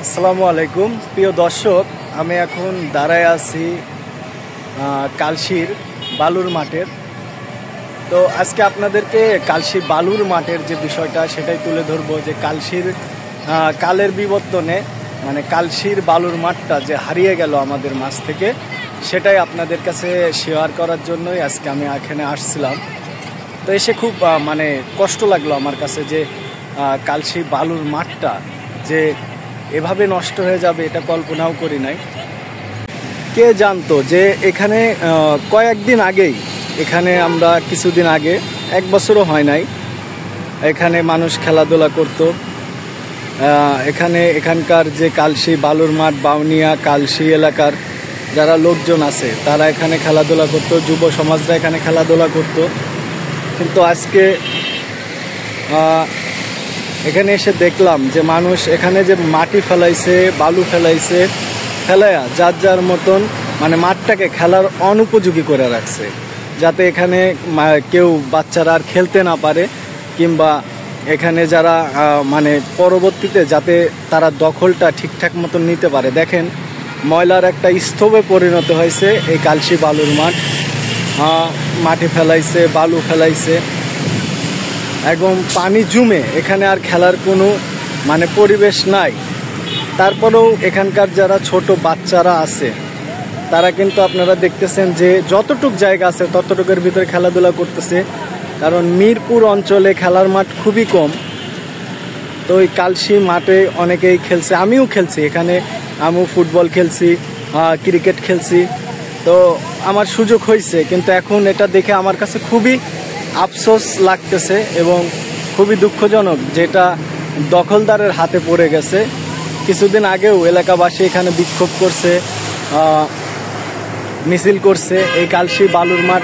আসসালামু আলাইকুম প্রিয় দর্শক, আমি এখন দাঁড়ায় আছি কালশির বালুর মাঠের। তো আজকে আপনাদেরকে কালশি বালুর মাঠের যে বিষয়টা সেটাই তুলে ধরবো, যে কালশির কালের বিবর্তনে মানে কালশির বালুর মাঠটা যে হারিয়ে গেল আমাদের মাঝ থেকে, সেটাই আপনাদের কাছে শেয়ার করার জন্যই আজকে আমি এখানে আসছিলাম। তো এসে খুব মানে কষ্ট লাগলো আমার কাছে যে কালশি বালুর মাঠটা যে এভাবে নষ্ট হয়ে যাবে এটা কল্পনাও করি নাই। কে জানতো যে এখানে কয়েকদিন আগেই, এখানে আমরা কিছুদিন আগে, এক বছরও হয় নাই, এখানে মানুষ খেলাধুলা করত। এখানকার যে কালশি বালুর মাঠ, বাউনিয়া কালশি এলাকার যারা লোকজন আছে তারা এখানে খেলাধুলা করত, যুব সমাজরা এখানে খেলাধুলা করত। কিন্তু আজকে এখানে এসে দেখলাম যে মানুষ এখানে যে মাটি ফেলাইছে, বালু ফেলাইছে, ফেলাইয়া যার যার মতন মানে মাঠটাকে খেলার অনুপযোগী করে রাখছে, যাতে এখানে কেউ বাচ্চারা আর খেলতে না পারে, কিংবা এখানে যারা মানে পরবর্তীতে যাতে তারা দখলটা ঠিকঠাক মতন নিতে পারে। দেখেন, ময়লার একটা স্তূপে পরিণত হয়েছে এই কালশি বালুর মাঠ। মাটি ফেলাইছে, বালু ফেলাইছে, একদম পানি জমে এখানে আর খেলার কোনো মানে পরিবেশ নাই। তারপরেও এখানকার যারা ছোট বাচ্চারা আছে তারা কিন্তু আপনারা দেখতেছেন যে যতটুক জায়গা আছে ততটুকের ভিতরে খেলাধুলা করতেছে, কারণ মিরপুর অঞ্চলে খেলার মাঠ খুবই কম। তো ওই কালশি মাঠে অনেকেই খেলছে, আমিও খেলছি এখানে, আমিও ফুটবল খেলছি, ক্রিকেট খেলছি। তো আমার সুযোগ হয়েছে, কিন্তু এখন এটা দেখে আমার কাছে খুবই আফসোস লাগতেছে এবং খুবই দুঃখজনক যেটা দখলদারের হাতে পড়ে গেছে। কিছুদিন আগেও এলাকাবাসী এখানে বিক্ষোভ করছে, মিছিল করছে এই কালশি বালুর মাঠ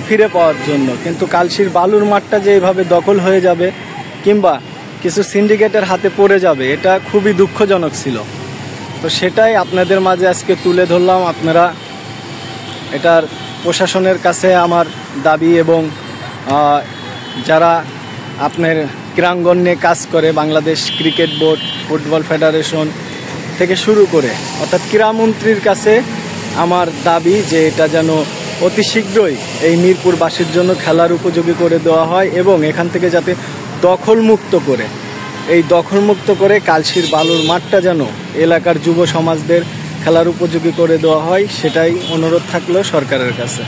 ফিরে পাওয়ার জন্য। কিন্তু কালশির বালুর মাঠটা যে এইভাবে দখল হয়ে যাবে কিংবা কিছু সিন্ডিকেটের হাতে পড়ে যাবে, এটা খুবই দুঃখজনক ছিল। তো সেটাই আপনাদের মাঝে আজকে তুলে ধরলাম। আপনারা এটার প্রশাসনের কাছে আমার দাবি, এবং যারা আপনার ক্রীড়াঙ্গন নিয়ে কাজ করে, Bangladesh cricket board, football federation থেকে শুরু করে অর্থাৎ ক্রীড়ামন্ত্রীর কাছে আমার দাবি যে এটা যেন অতি শীঘ্রই এই মিরপুরবাসীর জন্য খেলার উপযোগী করে দেওয়া হয়, এবং এখান থেকে যাতে দখলমুক্ত করে কালশির বালুর মাঠটা যেন এলাকার যুব সমাজদের খেলার উপযোগী করে দেওয়া হয়, সেটাই অনুরোধ থাকলো সরকারের কাছে।